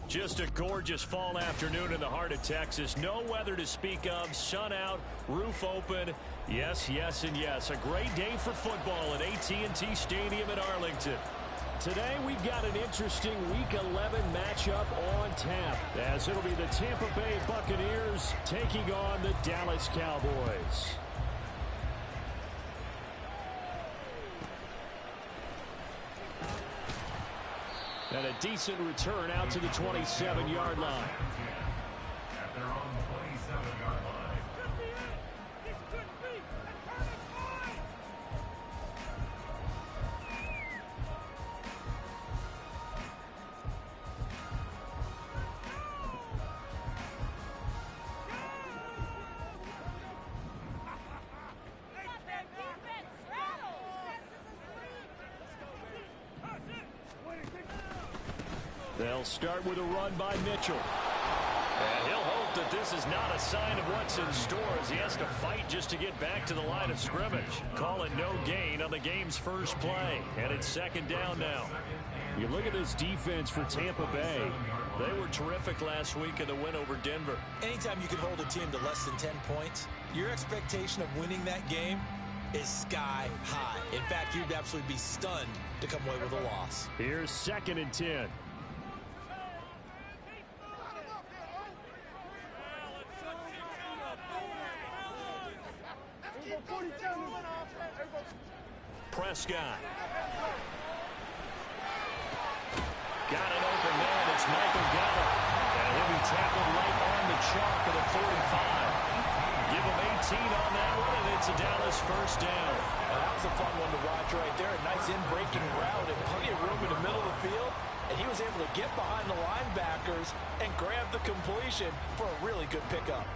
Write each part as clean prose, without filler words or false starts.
Just a gorgeous fall afternoon in the heart of Texas. No weather to speak of. Sun out, roof open. Yes, yes, and yes. A great day for football at AT&T Stadium in Arlington. Today we've got an interesting Week 11 matchup on tap, as it'll be the Tampa Bay Buccaneers taking on the Dallas Cowboys. And a decent return out to the 27-yard line. At their own 27-yard line. They'll start with a run by Mitchell. And he'll hope that this is not a sign of what's in store, as he has to fight just to get back to the line of scrimmage. Call it no gain on the game's first play. And it's second down now. You look at this defense for Tampa Bay. They were terrific last week in the win over Denver. Anytime you can hold a team to less than 10 points, your expectation of winning that game is sky high. In fact, you'd absolutely be stunned to come away with a loss. Here's 2nd and 10. Prescott. Got an open man. It's Michael Gallup. And he'll be tackled right on the chalk at the 45. Give him 18 on that one, and it's a Dallas first down. Well, that was a fun one to watch right there. A nice in-breaking route and plenty of room in the middle of the field. And he was able to get behind the linebackers and grab the completion for a really good pickup.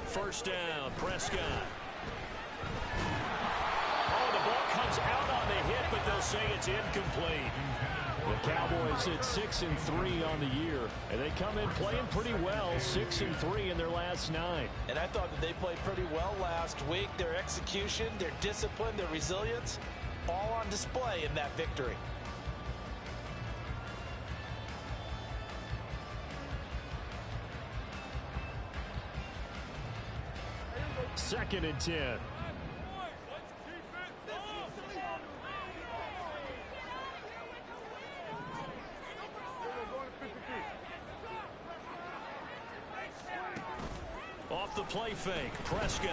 First down, Prescott. Oh, the ball comes out on the hit, but they'll say it's incomplete. The Cowboys at 6-3 on the year, and they come in playing pretty well, 6-3 in their last 9. And I thought that they played pretty well last week. Their execution, their discipline, their resilience, all on display in that victory. Second and 10. Off the play fake, Prescott.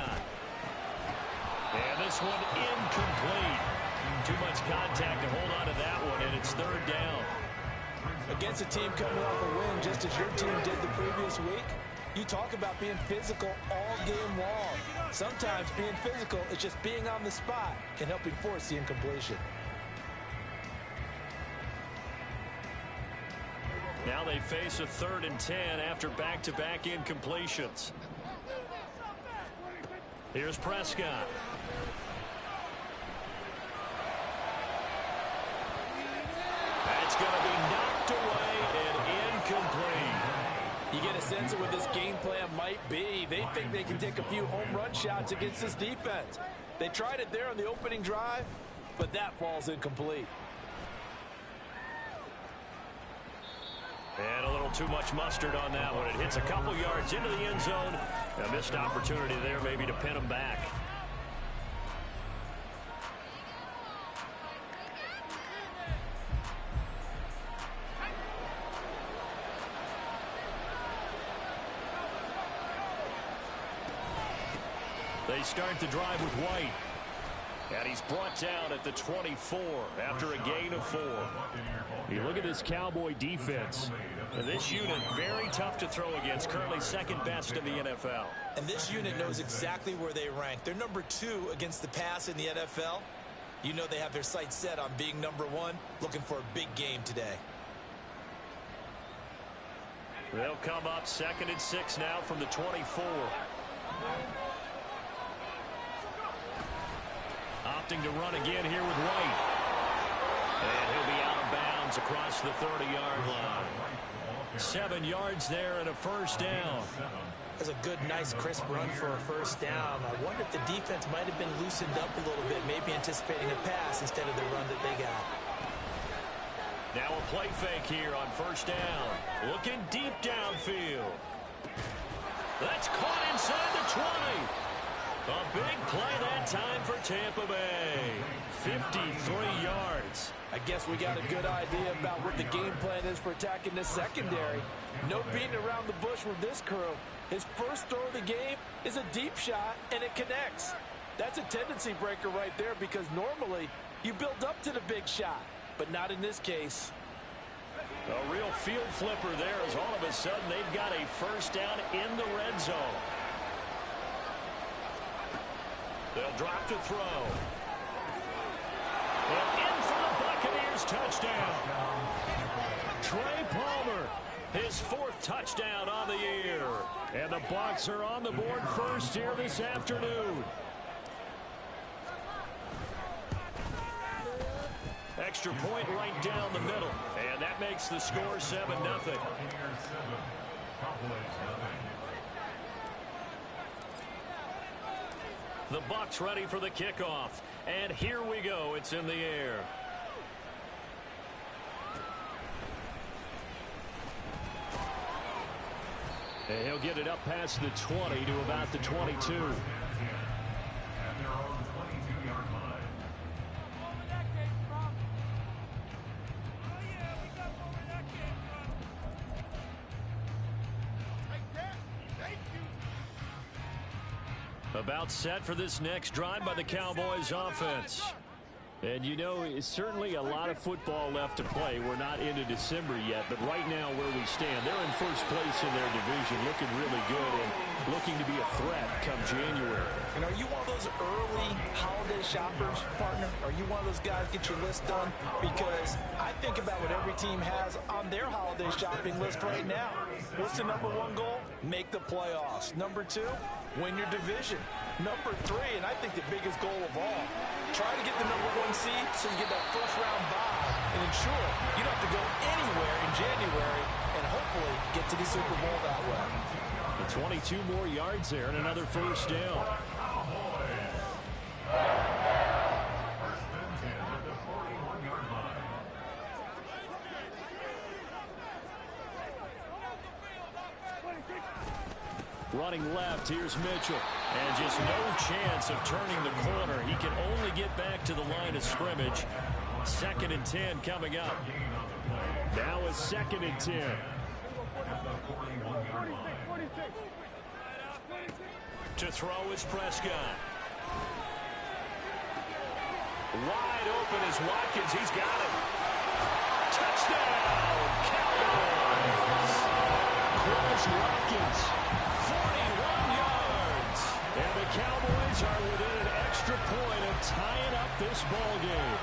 And this one incomplete. Too much contact to hold on to that one, and it's 3rd down. Against a team coming off a win just as your team did the previous week, you talk about being physical all game long. Sometimes being physical is just being on the spot and helping force the incompletion. Now they face a 3rd and 10 after back-to-back incompletions. Here's Prescott. That's going to be knocked away and incomplete. You get a sense of what this game plan might be. They think they can take a few home run shots against this defense. They tried it there on the opening drive, but that falls incomplete. And a little too much mustard on that one. It hits a couple yards into the end zone. A missed opportunity there maybe to pin them back. They start the drive with White. And he's brought down at the 24 after a gain of 4. You look at this Cowboy defense. And this unit, very tough to throw against, currently 2nd best in the NFL. And this unit knows exactly where they rank. They're number 2 against the pass in the NFL. You know they have their sights set on being number 1, looking for a big game today. They'll come up 2nd and 6 now from the 24. Opting to run again here with White. And he'll be out of bounds downs across the 30-yard line. 7 yards there and a first down. That's a good, nice, crisp run for a first down. I wonder if the defense might have been loosened up a little bit, maybe anticipating a pass instead of the run that they got. Now a play fake here on first down. Looking deep downfield. That's caught inside the 20. A big play that time for Tampa Bay. 53 yards. I guess we got a good idea about what the game plan is for attacking this secondary. No beating around the bush with this crew. His first throw of the game is a deep shot, and it connects. That's a tendency breaker right there because normally you build up to the big shot, but not in this case. A real field flipper there as all of a sudden they've got a first down in the red zone. They'll drop to throw. And in for the Buccaneers touchdown. Trey Palmer, his 4th touchdown on the year. And the Bucs are on the board first here this afternoon. Extra point right down the middle. And that makes the score 7-0. The Bucs ready for the kickoff. And here we go. It's in the air. And he'll get it up past the 20 to about the 22. About set for this next drive by the Cowboys offense. And you know, it's certainly a lot of football left to play. We're not into December yet, but right now where we stand, they're in first place in their division, looking really good and looking to be a threat come January. And are you one of those early holiday shoppers, partner? Are you one of those guys get your list done? Because I think about what every team has on their holiday shopping list right now. What's the number 1 goal? Make the playoffs. Number 2, win your division. Number 3, and I think the biggest goal of all, try to get the number 1 seed so you get that first-round bye and ensure you don't have to go anywhere in January and hopefully get to the Super Bowl that way. The 22 more yards there and another first down. Running left, here's Mitchell. And just no chance of turning the corner. He can only get back to the line of scrimmage. 2nd and 10 coming up. Now a 2nd and 10. To throw is Prescott. Wide open is Watkins. He's got it. Touchdown, Cowboys. Chris Watkins, 41 yards. And the Cowboys are within an extra point of tying up this ball game.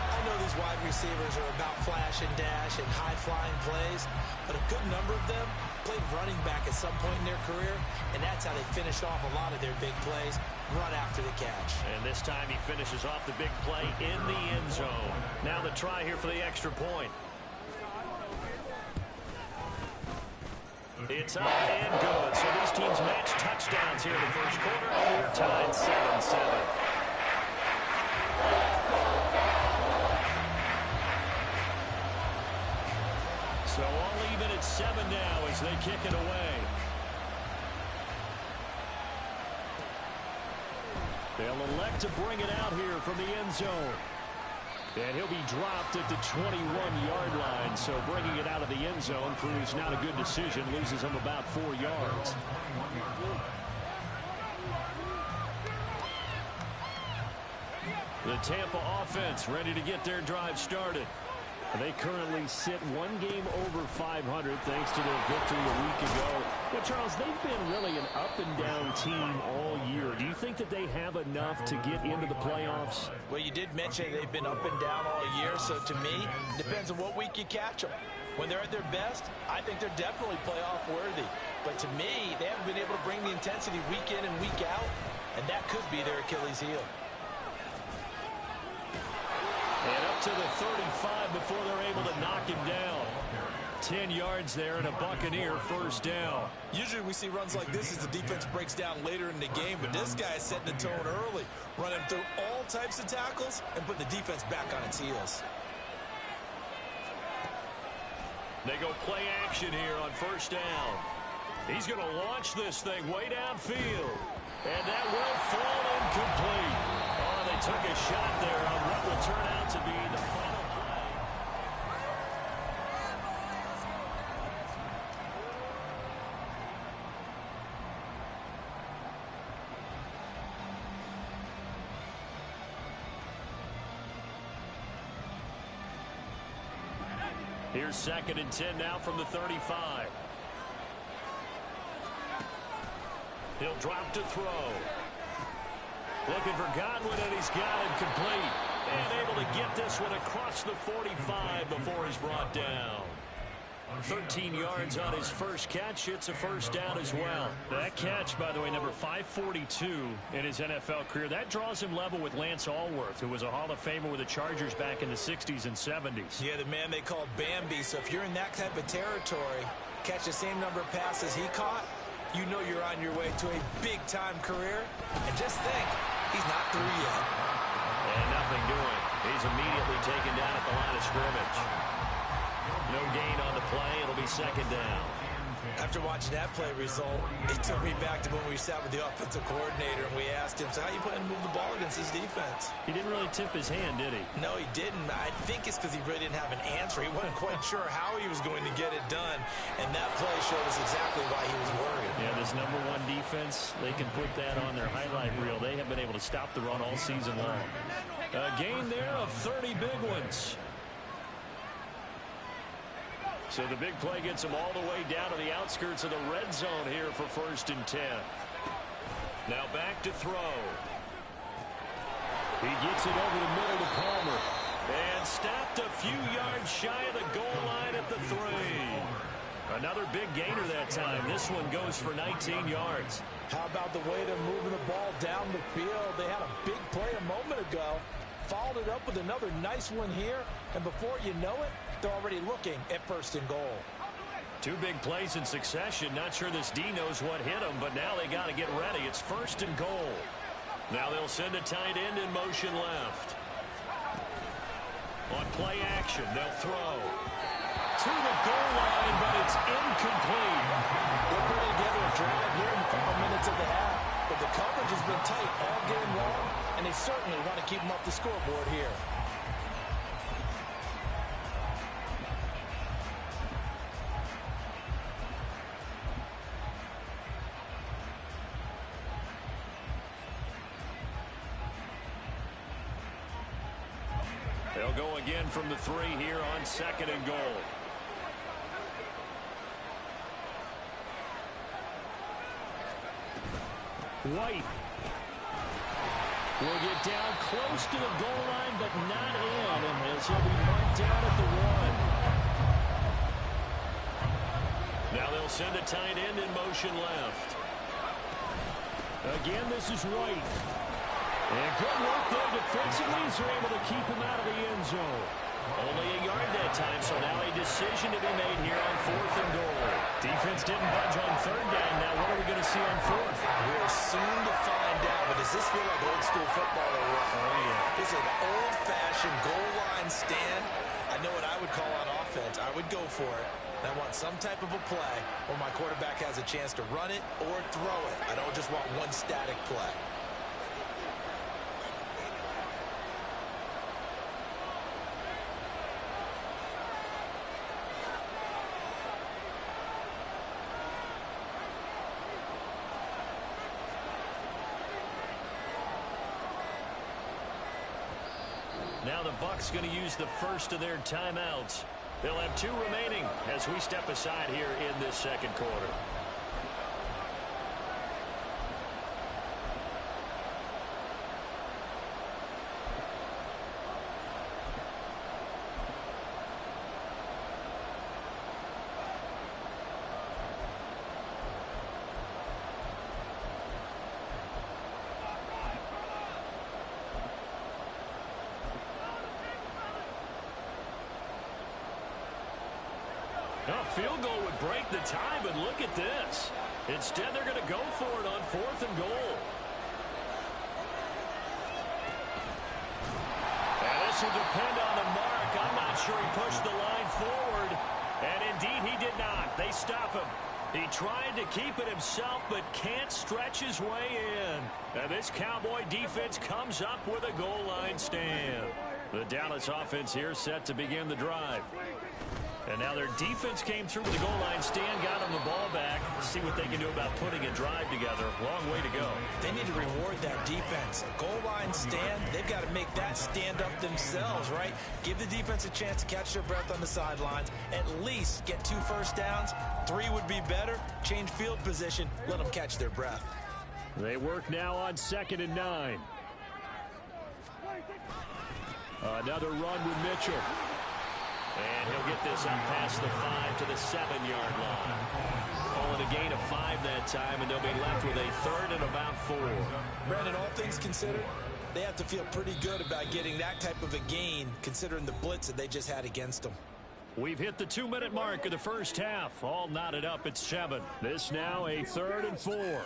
I know these wide receivers are about flash and dash and high-flying plays, but a good number of them played running back at some point in their career, and that's how they finish off a lot of their big plays, run after the catch. And this time he finishes off the big play in the end zone. Now the try here for the extra point. It's up and good. So these teams match touchdowns here in the first quarter, and we're tied 7-7. So all even at 7 now as they kick it away. They'll elect to bring it out here from the end zone. And he'll be dropped at the 21-yard line. So bringing it out of the end zone proves not a good decision. Loses him about 4 yards. The Tampa offense ready to get their drive started. They currently sit 1 game over 500 thanks to their victory a week ago. Well, Charles, they've been really an up-and-down team all year. Do you think that they have enough to get into the playoffs? Well, you did mention they've been up and down all year, so to me, it depends on what week you catch them. When they're at their best, I think they're definitely playoff worthy. But to me, they haven't been able to bring the intensity week in and week out, and that could be their Achilles heel. And up get to the 35 before they're able to knock him down. 10 yards there and a Buccaneer first down. Usually we see runs like this as the defense breaks down later in the game, but this guy is setting the tone early, running through all types of tackles and putting the defense back on its heels. They go play action here on first down. He's going to launch this thing way downfield. And that will fall incomplete. Oh, they took a shot there on what will turn out to be the final play. Here's 2nd and 10 now from the 35. He'll drop to throw. Looking for Godwin, and he's got it complete. And able to get this one across the 45 before he's brought down. 13 yards on his first catch. It's a first down as well. That catch, by the way, number 542 in his NFL career. That draws him level with Lance Allworth, who was a Hall of Famer with the Chargers back in the 60s and 70s. Yeah, the man they called Bambi. So if you're in that type of territory, catch the same number of passes he caught, you know you're on your way to a big-time career. And just think, he's not through yet. And nothing doing. He's immediately taken down at the line of scrimmage. No gain on the play. It'll be 2nd down. After watching that play result, it took me back to when we sat with the offensive coordinator and we asked him, so how you plan to move the ball against his defense? He didn't really tip his hand, did he? No, he didn't. I think it's because he really didn't have an answer. He wasn't quite sure how he was going to get it done, and that play showed us exactly why he was worried. Yeah, this number 1 defense, they can put that on their highlight reel. They have been able to stop the run all season long. A gain there of 30 big ones. So the big play gets him all the way down to the outskirts of the red zone here for 1st and 10. Now back to throw. He gets it over the middle to Palmer. And stopped a few yards shy of the goal line at the 3. Another big gainer that time. This one goes for 19 yards. How about the way they're moving the ball down the field? They had a big play a moment ago. Followed it up with another nice one here. And before you know it, they're already looking at 1st and goal. 2 big plays in succession. Not sure this D knows what hit him, but now they got to get ready. It's 1st and goal. Now they'll send a tight end in motion left. On play action, they'll throw. To the goal line, but it's incomplete. They're putting together a drive here in the final minutes of the half. But the coverage has been tight all game long, and they certainly want to keep them off the scoreboard here. They'll go again from the 3 here on 2nd and goal. White will get down close to the goal line, but not in, and as he'll be marked down at the 1. Now they'll send a tight end in motion left. Again, this is White. And good work there defensively as they're able to keep him out of the end zone. Only a yard that time, so now a decision to be made here on 4th and goal. Defense didn't budge on 3rd down. Now what are we going to see on 4th? We're soon to find out, but does this feel like old school football or what? Oh, yeah. This is an old-fashioned goal line stand. I know what I would call on offense. I would go for it. I want some type of a play where my quarterback has a chance to run it or throw it. I don't just want one static play. Now the Bucs going to use the first of their timeouts. They'll have 2 remaining as we step aside here in this 2nd quarter. A field goal would break the tie, but look at this. Instead, they're going to go for it on 4th and goal. And this will depend on the mark. I'm not sure he pushed the line forward. And indeed, he did not. They stop him. He tried to keep it himself, but can't stretch his way in. And this Cowboy defense comes up with a goal line stand. The Dallas offense here set to begin the drive. And now their defense came through with the goal line stand, got them the ball back. Let's see what they can do about putting a drive together. Long way to go. They need to reward that defense. A goal line stand, they've got to make that stand up themselves, right? Give the defense a chance to catch their breath on the sidelines. At least get 2 first downs. 3 would be better. Change field position. Let them catch their breath. They work now on 2nd and 9. Another run with Mitchell. And he'll get this up past the 5 to the 7-yard line. Calling a gain of 5 that time, and they'll be left with a 3rd and about 4. Brandon, all things considered, they have to feel pretty good about getting that type of a gain, considering the blitz that they just had against them. We've hit the 2-minute mark of the first half. All knotted up at 7. This now a 3rd and 4.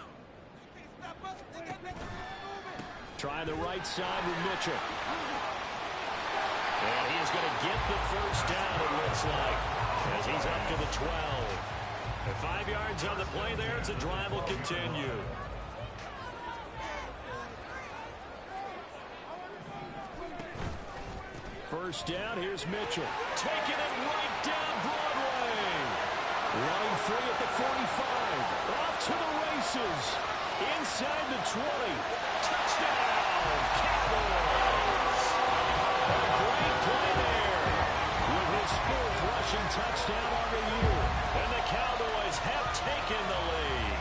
Try the right side with Mitchell. And he is going to get the first down, it looks like, as he's up to the 12. And 5 yards on the play there as the drive will continue. First down, here's Mitchell. Taking it right down Broadway. Running free at the 45. Off to the races. Inside the 20. Touchdown, Cowboys. A great play there with his 4th rushing touchdown on the year. And the Cowboys have taken the lead.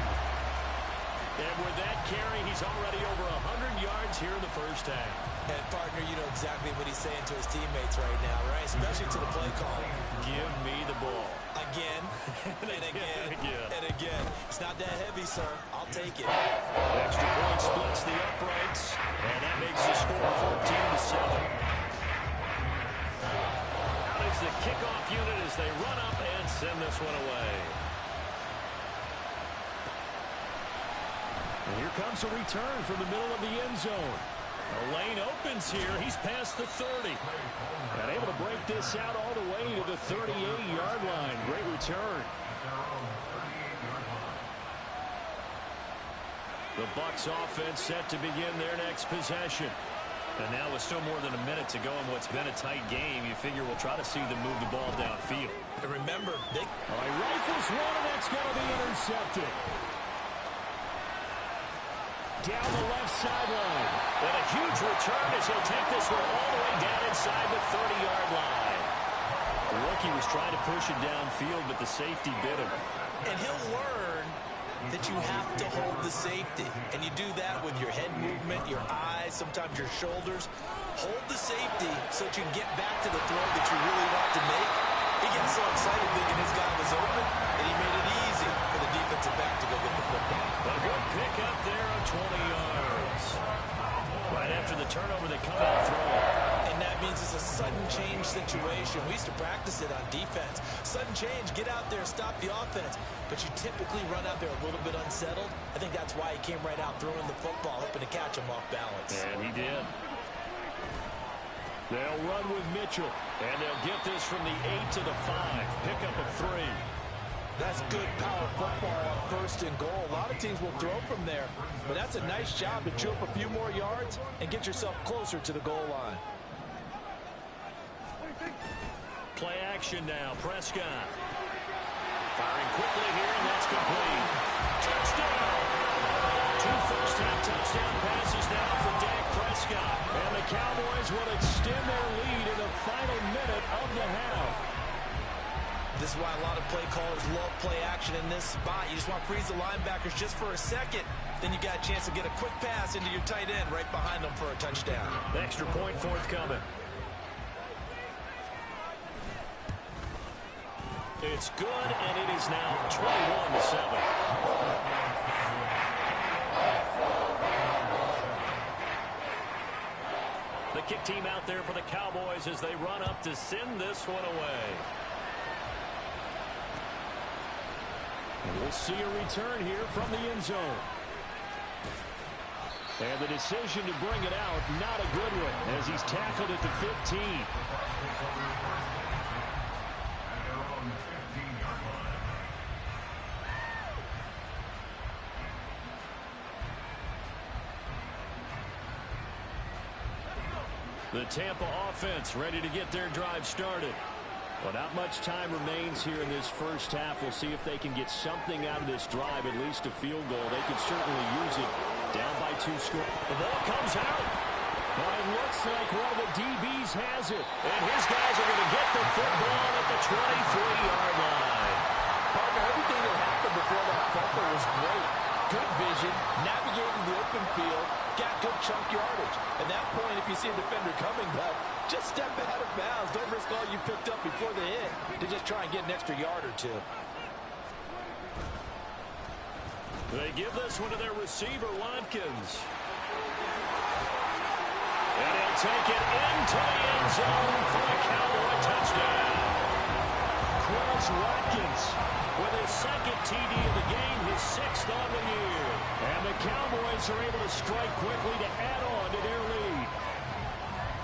And with that carry, he's already over 100 yards here in the first half. And, partner, you know exactly what he's saying to his teammates right now, right? Especially to the play caller. Give me the ball. Again, and again, and again. It's not that heavy, sir. I'll take it. Extra point splits the uprights, and that makes the score 14-7. Out is the kickoff unit as they run up and send this one away. And here comes a return from the middle of the end zone. The lane opens here. He's past the 30. And able to break this out all the way to the 38-yard line. Great return. The Bucs offense set to begin their next possession. And now with still more than a minute to go in what's been a tight game, you figure we'll try to see them move the ball downfield. And remember, they... All right, rifles one, and that's going to be intercepted. Down the left sideline. And a huge return as he'll take this one all the way down inside the 30-yard line. The rookie was trying to push it downfield, but the safety bit him. And he'll learn that you have to hold the safety. And you do that with your head movement, your eyes, sometimes your shoulders. Hold the safety so that you can get back to the throw that you really want to make. He gets so excited thinking his guy was open, and he made it easy for the defensive back to go get the football. A good pick up there on 20 yards. Right after the turnover, they come out throwing. And that means it's a sudden change situation. We used to practice it on defense. Sudden change, get out there, stop the offense. But you typically run out there a little bit unsettled. I think that's why he came right out throwing the football, hoping to catch him off balance. And he did. They'll run with Mitchell. And they'll get this from the 8 to the 5. Pick up a 3. That's good power football on 1st and goal. A lot of teams will throw from there. But that's a nice job to chew up a few more yards and get yourself closer to the goal line. Play action now. Prescott. Firing quickly here, and that's complete. Touchdown! 2 first-half touchdown passes now for Dak Prescott. And the Cowboys will extend their lead in the final minute of the half. This is why a lot of play callers love play action in this spot. You just want to freeze the linebackers just for a second. Then you got a chance to get a quick pass into your tight end right behind them for a touchdown. Extra point forthcoming. It's good, and it is now 21-7. The kick team out there for the Cowboys as they run up to send this one away. We'll see a return here from the end zone. And the decision to bring it out, not a good one, as he's tackled at the 15. The Tampa offense ready to get their drive started. Well, not much time remains here in this first half. We'll see if they can get something out of this drive, at least a field goal. They could certainly use it. Down by 2 scores. The ball comes out. But it looks like one of the DBs has it. And his guys are going to get the football at the 23-yard line. Partner, everything that happened before that fumble was great. Good vision, navigating the open field, got good chunk yardage. At that point, if you see a defender coming, but just step ahead of bounds. Don't risk all you picked up before the hit to just try and get an extra yard or two. They give this one to their receiver, Watkins. And he'll take it into the end zone for a Cowboy touchdown. Chris Watkins with his second TD of the game, his 6th on the year. And the Cowboys are able to strike quickly to add on to their lead.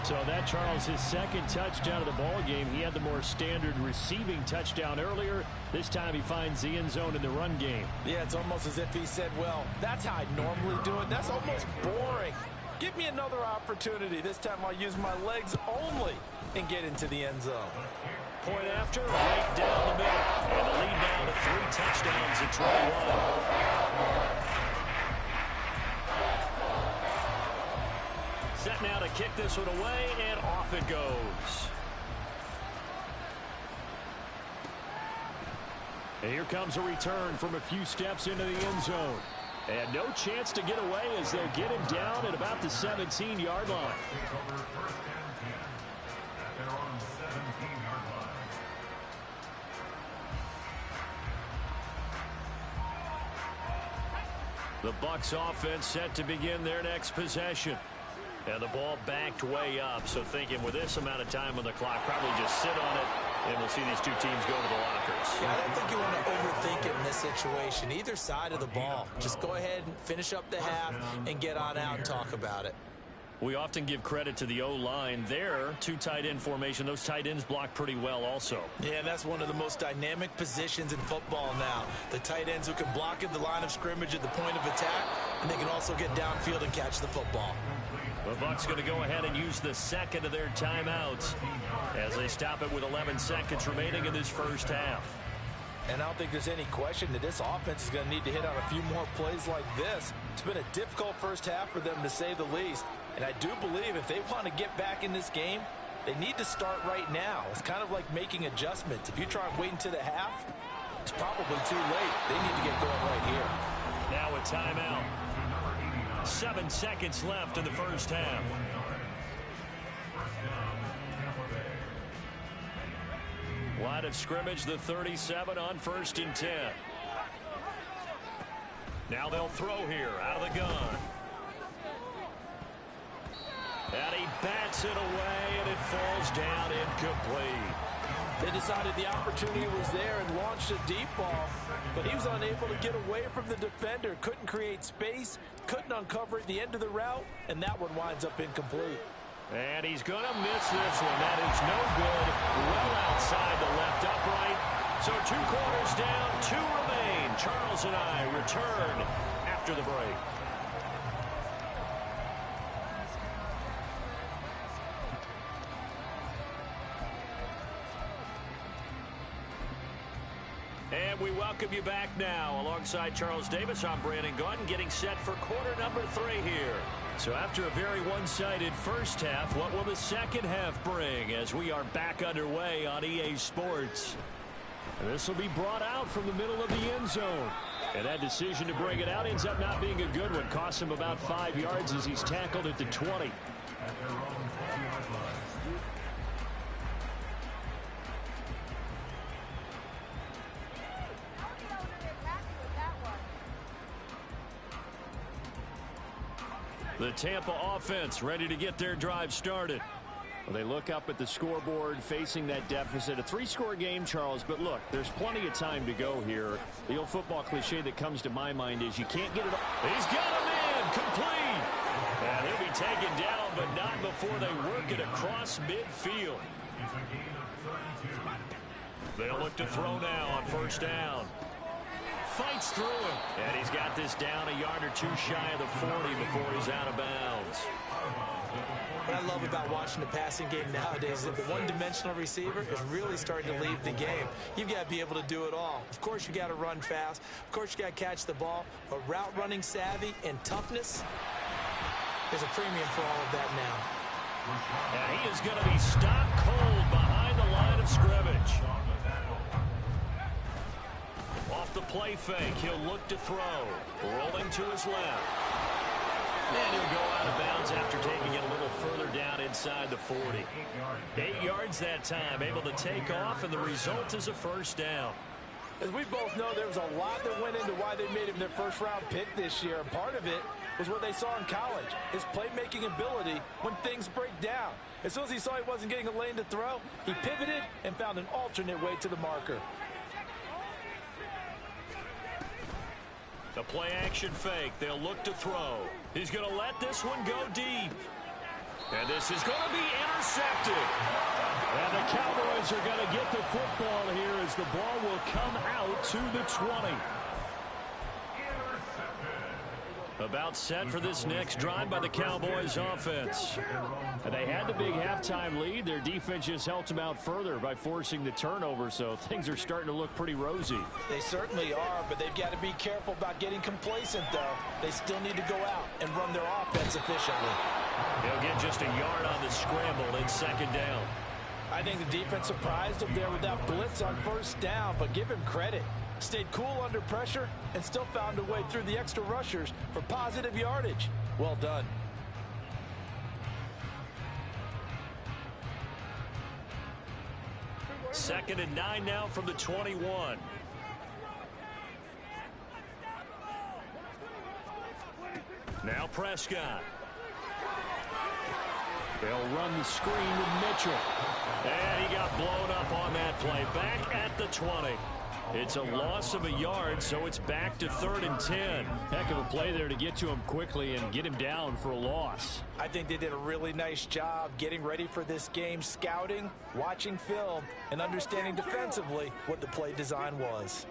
So that, Charles, his second touchdown of the ball game. He had the more standard receiving touchdown earlier. This time he finds the end zone in the run game. Yeah, it's almost as if he said, well, that's how I normally do it. That's almost boring. Give me another opportunity. This time I'll use my legs only and get into the end zone. Point after, right down the middle. And the lead now to 3 touchdowns at 21. Set now to kick this one away, and off it goes. And here comes a return from a few steps into the end zone. And no chance to get away as they'll get him down at about the 17-yard line. The Bucs offense set to begin their next possession. And the ball backed way up. So thinking with this amount of time on the clock, probably just sit on it, and we'll see these two teams go to the lockers. Yeah, I don't think you want to overthink it in this situation. Either side of the ball. Just go ahead and finish up the half and get on out and talk about it. We often give credit to the O-line. There, 2 tight end formation. Those tight ends block pretty well also. Yeah, that's one of the most dynamic positions in football now. The tight ends who can block at the line of scrimmage at the point of attack, and they can also get downfield and catch the football. The Bucs going to go ahead and use the second of their timeouts as they stop it with 11 seconds remaining in this first half. And I don't think there's any question that this offense is going to need to hit on a few more plays like this. It's been a difficult first half for them, to say the least. And I do believe if they want to get back in this game, they need to start right now. It's kind of like making adjustments. If you try and wait until the half, it's probably too late. They need to get going right here. Now a timeout. 7 seconds left in the first half. Line of scrimmage, the 37 on 1st and 10. Now they'll throw here out of the gun. And he bats it away, and it falls down incomplete. They decided the opportunity was there and launched a deep ball, but he was unable to get away from the defender. Couldn't create space, couldn't uncover at the end of the route, and that one winds up incomplete. And he's going to miss this one. That is no good. Well outside the left upright. So 2 quarters down, 2 remain. Charles and I return after the break. And we welcome you back now. Alongside Charles Davis, I'm Brandon Gaudin, getting set for quarter number 3 here. So after a very one-sided first half, what will the second half bring as we are back underway on EA Sports? This will be brought out from the middle of the end zone. And that decision to bring it out ends up not being a good one. Costs him about 5 yards as he's tackled at the 20. The Tampa offense ready to get their drive started. Well, they look up at the scoreboard facing that deficit. A 3-score game, Charles, but look, there's plenty of time to go here. The old football cliche that comes to my mind is you can't get it all. He's got him in, complete. And he'll be taken down, but not before they work it across midfield. They'll look to throw now on first down. Fights through it. And he's got this down a yard or two shy of the 40 before he's out of bounds. What I love about watching the passing game nowadays is that the one-dimensional receiver is really starting to lead the game. You've got to be able to do it all. Of course, you got to run fast. Of course, you got to catch the ball. But route running savvy and toughness, there's a premium for all of that now. And he is going to be stopped cold behind the line of scrimmage. Off the play fake, he'll look to throw. Rolling to his left. And he'll go out of bounds after taking it a little further down inside the 40. 8 yards that time, able to take off, and the result is a first down. As we both know, there was a lot that went into why they made him their first-round pick this year. And part of it was what they saw in college, his playmaking ability when things break down. As soon as he saw he wasn't getting a lane to throw, he pivoted and found an alternate way to the marker. The play-action fake. They'll look to throw. He's going to let this one go deep. And this is going to be intercepted. And the Cowboys are going to get the football here as the ball will come out to the 20. About set for this next drive by the Cowboys offense. And they had the big halftime lead. Their defense just helped them out further by forcing the turnover, so things are starting to look pretty rosy. They certainly are, but they've got to be careful about getting complacent, though. They still need to go out and run their offense efficiently. They'll get just a yard on the scramble in second down. I think the defense surprised him there with that blitz on first down, but give him credit. Stayed cool under pressure and still found a way through the extra rushers for positive yardage. Well done. Second and 9 now from the 21. Now Prescott. They'll run the screen with Mitchell. And he got blown up on that play. Back at the 20. It's a loss of a yard, so it's back to 3rd and 10. Heck of a play there to get to him quickly and get him down for a loss. I think they did a really nice job getting ready for this game, scouting, watching film, and understanding defensively what the play design was.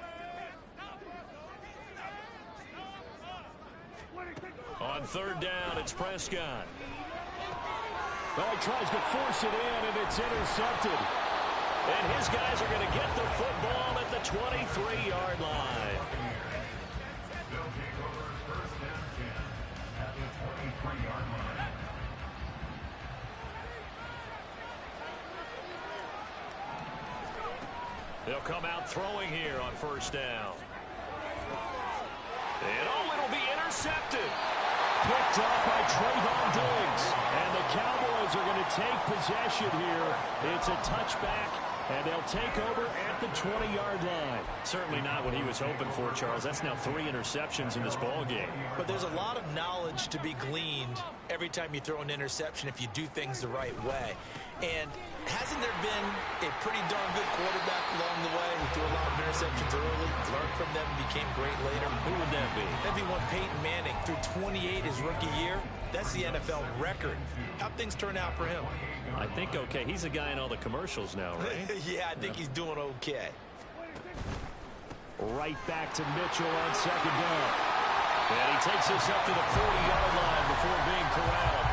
On 3rd down, it's Prescott. Well, he tries to force it in, and it's intercepted. And his guys are going to get the football at the 23-yard line. They'll take over first and 10 at the 23-yard line. They'll come out throwing here on first down. And it'll be intercepted. Quick drop by Trayvon Diggs. And the Cowboys are going to take possession here. It's a touchback. And they'll take over at the 20-yard line. Certainly not what he was hoping for, Charles. That's now 3 interceptions in this ball game. But there's a lot of knowledge to be gleaned every time you throw an interception if you do things the right way. And hasn't there been a pretty darn good quarterback along the way who threw a lot of interceptions early, learned from them, and became great later? Who would that be? That'd be one Peyton Manning. Threw 28 his rookie year. That's the NFL record. How'd things turn out for him? I think okay. He's a guy in all the commercials now, right? Yeah, I think he's doing okay. Right back to Mitchell on second down. And he takes this up to the 40-yard line before being corralled.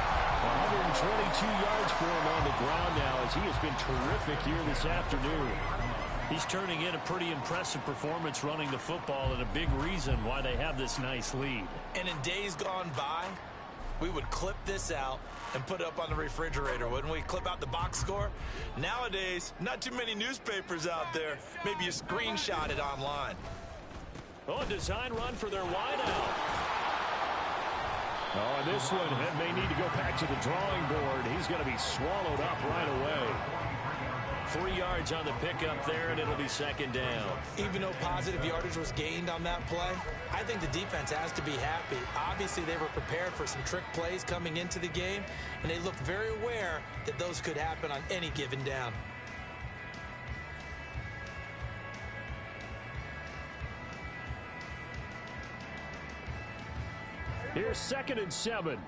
122 yards for him on the ground now as he has been terrific here this afternoon. He's turning in a pretty impressive performance running the football and a big reason why they have this nice lead. And in days gone by, we would clip this out and put it up on the refrigerator, wouldn't we? Clip out the box score. Nowadays, not too many newspapers out there. Maybe you screenshot it online. Oh, a design run for their wideout. Oh, and this one may need to go back to the drawing board. He's going to be swallowed up right away. 3 yards on the pickup there, and it'll be second down. Even though positive yardage was gained on that play, I think the defense has to be happy. Obviously, they were prepared for some trick plays coming into the game, and they looked very aware that those could happen on any given down. Here's 2nd and 7.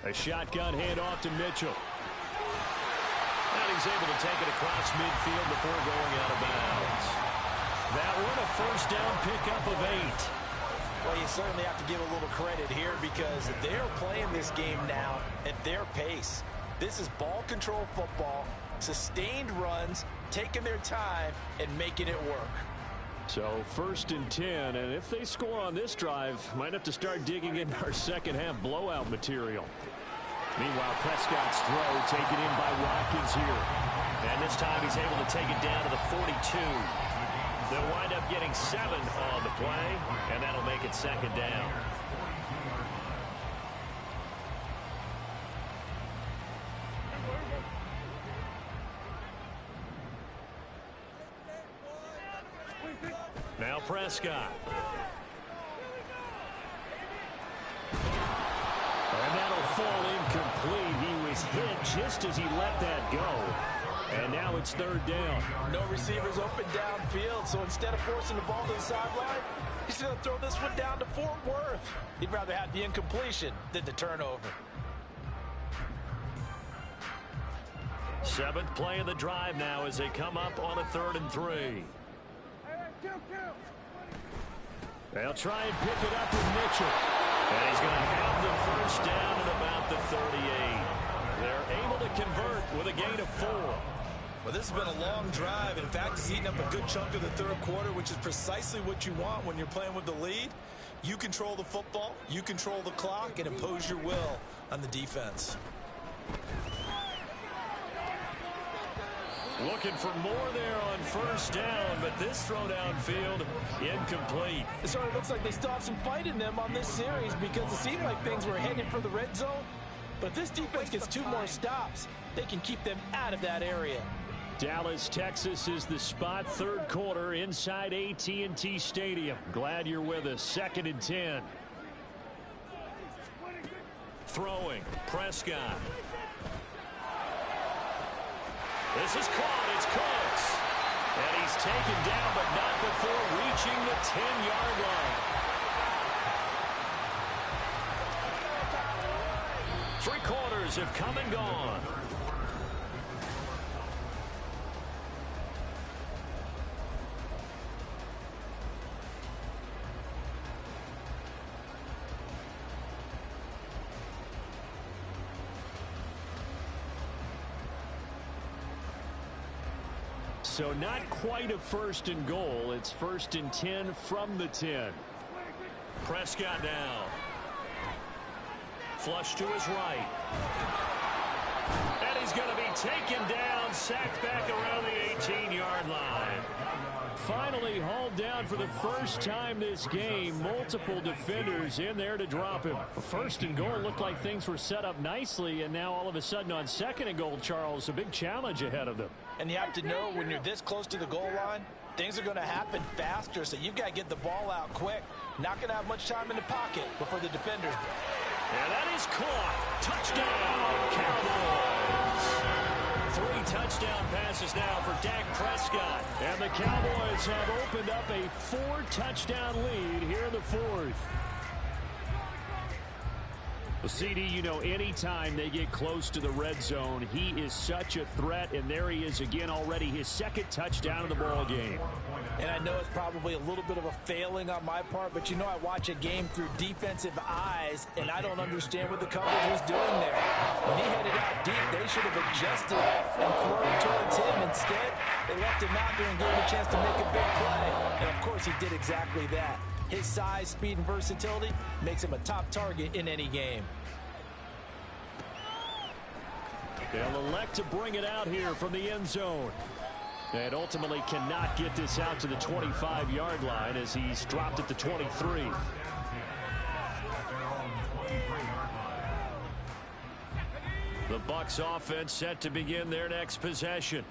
A shotgun handoff to Mitchell. And he's able to take it across midfield before going out of bounds. That one a first down pickup of 8. Well, you certainly have to give a little credit here because they're playing this game now at their pace. This is ball control football, sustained runs, taking their time, and making it work. So 1st and 10, and if they score on this drive, might have to start digging in our second half blowout material. Meanwhile, Prescott's throw taken in by Watkins here. And this time he's able to take it down to the 42. They'll wind up getting 7 on the play, and that'll make it second down. Now Prescott. And that'll fall incomplete. He was hit just as he let that go. And now it's 3rd down. No receivers open downfield, so instead of forcing the ball to the sideline, he's going to throw this one down to Fort Worth. He'd rather have the incompletion than the turnover. 7th play of the drive now as they come up on a 3rd and 3. They'll try and pick it up with Mitchell. And he's going to have the first down at about the 38. They're able to convert with a gain of 4. Well, this has been a long drive. In fact, it's eaten up a good chunk of the 3rd quarter, which is precisely what you want when you're playing with the lead. You control the football, you control the clock, and impose your will on the defense. Looking for more there on 1st down, but this throw downfield incomplete. It sort of looks like they still have some fight in them on this series because it seemed like things were headed for the red zone. But if this defense gets 2 more stops, they can keep them out of that area. Dallas, Texas is the spot. 3rd quarter inside AT&T Stadium. Glad you're with us. 2nd and 10. Throwing. Prescott. This is caught. It's Cooks. And he's taken down, but not before reaching the 10-yard line. 3 quarters have come and gone. So not quite a 1st and goal. It's 1st and 10 from the 10. Prescott now. Flush to his right. And he's going to be taken down, sacked back around the 18-yard line. Finally hauled down for the first time this game. Multiple defenders in there to drop him. 1st and goal looked like things were set up nicely, and now all of a sudden on 2nd and goal, Charles, a big challenge ahead of them. And you have to know when you're this close to the goal line, things are going to happen faster, so you've got to get the ball out quick. Not going to have much time in the pocket before the defenders. And that is caught. Touchdown, Cowboys. 3 touchdown passes now for Dak Prescott. And the Cowboys have opened up a 4-touchdown lead here in the 4th. Well, CD, you know, anytime they get close to the red zone, he is such a threat, and there he is again already, his 2nd touchdown of the ball game. And I know it's probably a little bit of a failing on my part, but you know I watch a game through defensive eyes, and I don't understand what the coverage was doing there. When he headed out deep, they should have adjusted and thrown towards him. Instead, they left him out there and gave him a chance to make a big play. And, of course, he did exactly that. His size, speed, and versatility makes him a top target in any game. They'll elect to bring it out here from the end zone. And ultimately cannot get this out to the 25-yard line as he's dropped at the 23. The Bucs offense set to begin their next possession.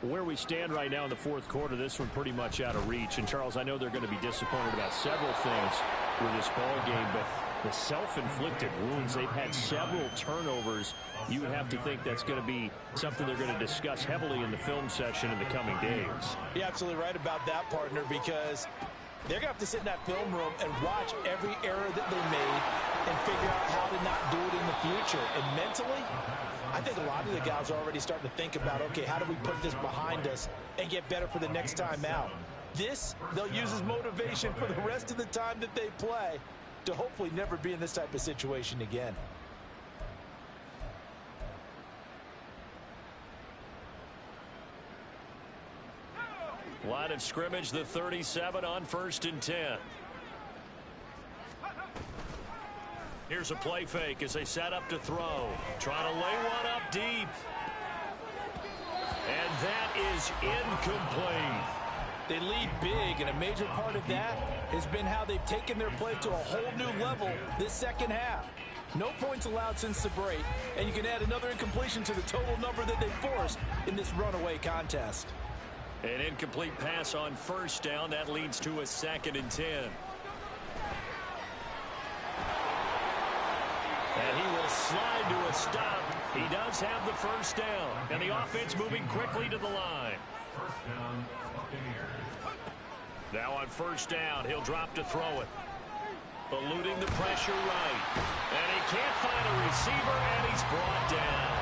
Where we stand right now in the fourth quarter, this one pretty much out of reach. And, Charles, I know they're going to be disappointed about several things with this ball game, but the self-inflicted wounds, they've had several turnovers. You would have to think that's going to be something they're going to discuss heavily in the film session in the coming days. You're absolutely right about that, partner, because they're going to have to sit in that film room and watch every error that they made and figure out how to not do it in the future. And mentally, I think a lot of the guys are already starting to think about, okay, how do we put this behind us and get better for the next time out? This, they'll use as motivation for the rest of the time that they play to hopefully never be in this type of situation again. Line of scrimmage, the 37 on 1st and 10. Here's a play fake as they set up to throw. Trying to lay one up deep. And that is incomplete. They lead big, and a major part of that has been how they've taken their play to a whole new level this second half. No points allowed since the break, and you can add another incompletion to the total number that they forced in this runaway contest. An incomplete pass on 1st down. That leads to a 2nd and 10. And he will slide to a stop. He does have the 1st down. And the offense moving quickly to the line. 1st down, Buccaneers. Now on 1st down, he'll drop to throw it. Eluding the pressure right. And he can't find a receiver, and he's brought down.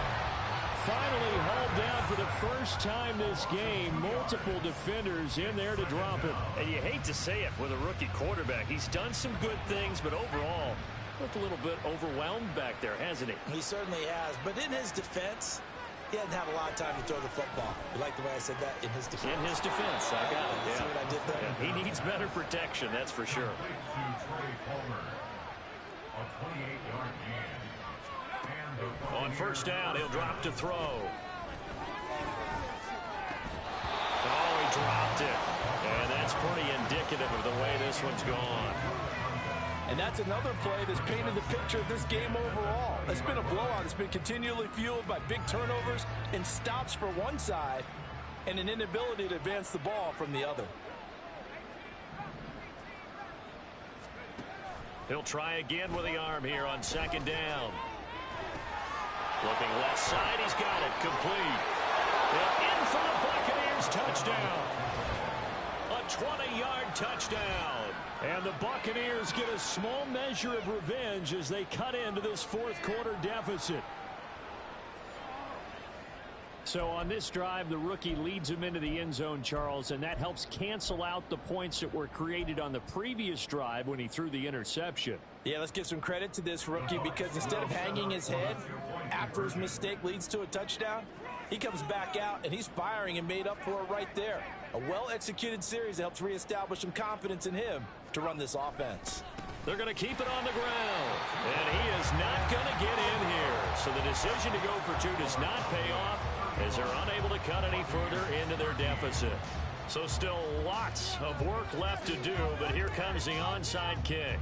Finally hauled down for the first time this game. Multiple defenders in there to drop him. And you hate to say it with a rookie quarterback. He's done some good things, but overall, looked a little bit overwhelmed back there, hasn't he? He certainly has. But in his defense, he hadn't had a lot of time to throw the football. You like the way I said that? In his defense. In his defense. I got it. Yeah. See what I did there? Yeah, he needs better protection, that's for sure. On 1st down, he'll drop to throw. Oh, he dropped it. And that's pretty indicative of the way this one's gone. And that's another play that's painted the picture of this game overall. It's been a blowout. It's been continually fueled by big turnovers and stops for one side and an inability to advance the ball from the other. He'll try again with the arm here on 2nd down. Looking left side, he's got it complete. And in for the Buccaneers, touchdown. A 20-yard touchdown. And the Buccaneers get a small measure of revenge as they cut into this fourth quarter deficit. So on this drive, the rookie leads him into the end zone, Charles, and that helps cancel out the points that were created on the previous drive when he threw the interception. Yeah, let's give some credit to this rookie because instead of hanging his head after his mistake leads to a touchdown, he comes back out and he's firing and made up for it right there. A well-executed series that helps reestablish some confidence in him to run this offense. They're going to keep it on the ground, and he is not going to get in here. So the decision to go for two does not pay off as they're unable to cut any further into their deficit. So still lots of work left to do, but here comes the onside kick.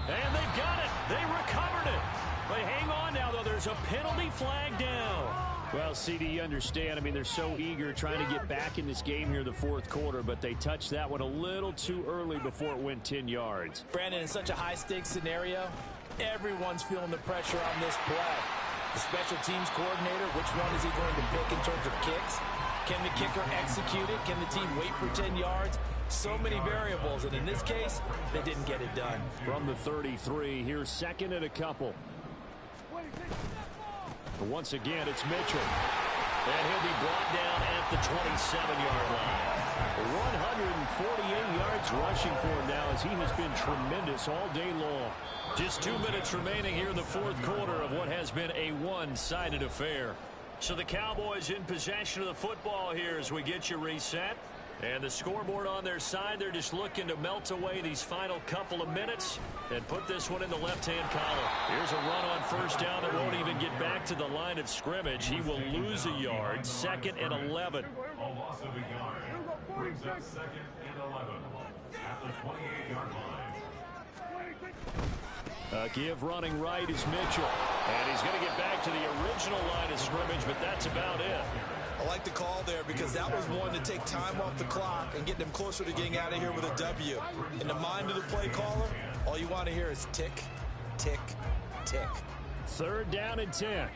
And they've got it. They recovered it. They hang on now, though. There's a penalty flag down. Well, CD, you understand. I mean, they're so eager trying to get back in this game here in the fourth quarter, but they touched that one a little too early before it went 10 yards. Brandon, in such a high-stakes scenario, everyone's feeling the pressure on this play. The special teams coordinator, which one is he going to pick in terms of kicks? Can the kicker execute it? Can the team wait for 10 yards? So many variables, and in this case, they didn't get it done. From the 33, here's 2nd and a couple. Once again, it's Mitchell. And he'll be brought down at the 27-yard line. 148 yards rushing for him now as he has been tremendous all day long. Just 2 minutes remaining here in the fourth quarter of what has been a one-sided affair. So the Cowboys in possession of the football here as we get you reset. And the scoreboard on their side, they're just looking to melt away these final couple of minutes and put this one in the left-hand column. Here's a run on first down that won't even get back to the line of scrimmage. He will lose a yard, 2nd and 11. A loss of a yard brings up 2nd and 11 at the 28-yard line. Give running right is Mitchell. And he's going to get back to the original line of scrimmage, but that's about it. I like the call there because that was one to take time off the clock and get them closer to getting out of here with a W. In the mind of the play caller, all you want to hear is tick, tick, tick. 3rd down and 10.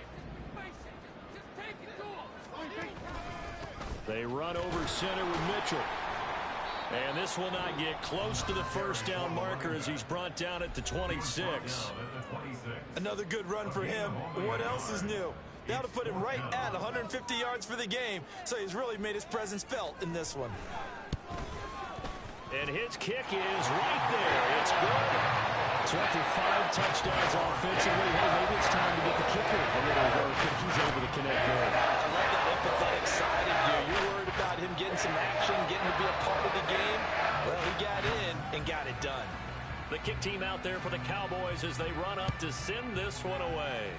They run over center with Mitchell. And this will not get close to the first down marker as he's brought down at the 26. Another good run for him. What else is new? That'll put him right at 150 yards for the game, so he's really made his presence felt in this one. And his kick is right there. It's good. So after 5 touchdowns offensively, hey, maybe it's time to get the kicker a little work, and he's able to connect there. I love that empathetic side of you. You're worried about him getting some action, getting to be a part of the game. Well, he got in and got it done. The kick team out there for the Cowboys as they run up to send this one away.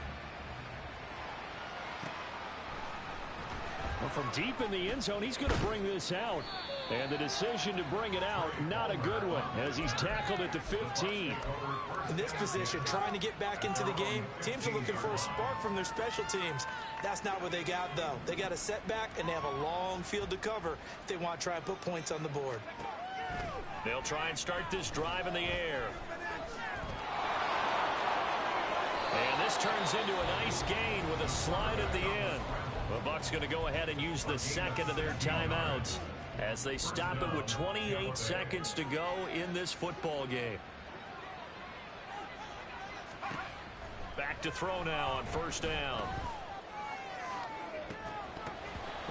Well, from deep in the end zone, he's going to bring this out. And the decision to bring it out, not a good one, as he's tackled at the 15. In this position, trying to get back into the game, teams are looking for a spark from their special teams. That's not what they got, though. They got a setback, and they have a long field to cover if they want to try and put points on the board. They'll try and start this drive in the air. And this turns into a nice gain with a slide at the end. The Bucs going to go ahead and use the 2nd of their timeouts as they stop it with 28 seconds to go in this football game. Back to throw now on first down.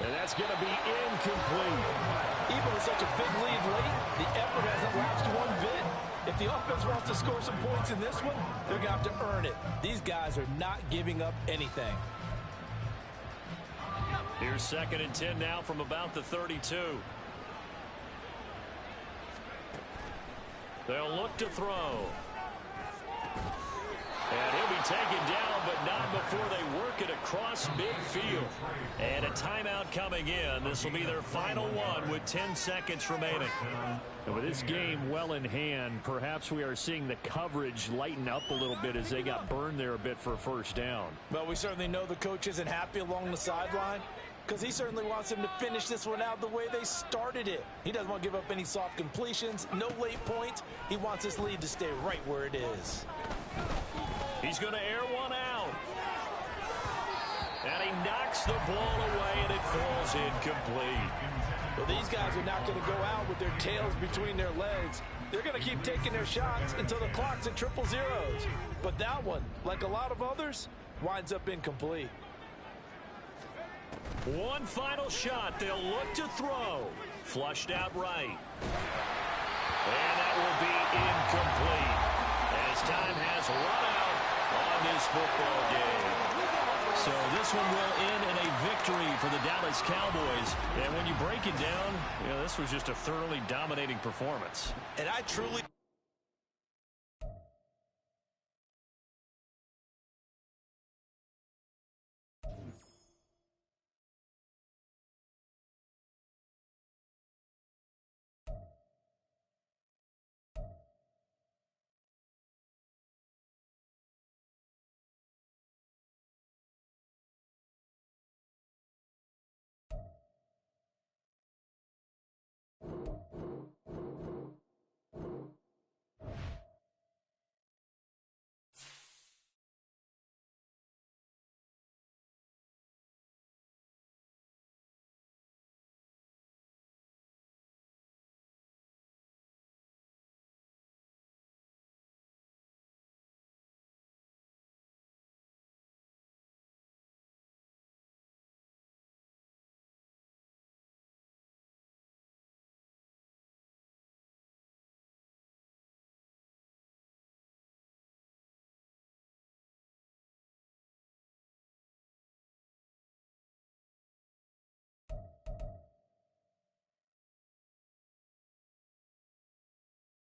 And that's going to be incomplete. Even with such a big lead late, the effort hasn't lapsed one bit. If the offense wants to score some points in this one, they're going to have to earn it. These guys are not giving up anything. Here's 2nd and 10 now from about the 32. They'll look to throw. And he'll be taken down, but not before they work it across midfield. And a timeout coming in. This will be their final one with 10 seconds remaining. And with this game well in hand, perhaps we are seeing the coverage lighten up a little bit as they got burned there a bit for a first down. Well, we certainly know the coach isn't happy along the sideline because he certainly wants them to finish this one out the way they started it. He doesn't want to give up any soft completions, no late points. He wants his lead to stay right where it is. He's going to air one out. And he knocks the ball away, and it falls incomplete. Well, these guys are not going to go out with their tails between their legs. They're going to keep taking their shots until the clock's at 000. But that one, like a lot of others, winds up incomplete. One final shot. They'll look to throw. Flushed out right. And that will be incomplete as time has run out on this football game. So this one will end in a victory for the Dallas Cowboys. And when you break it down, this was just a thoroughly dominating performance. And I truly...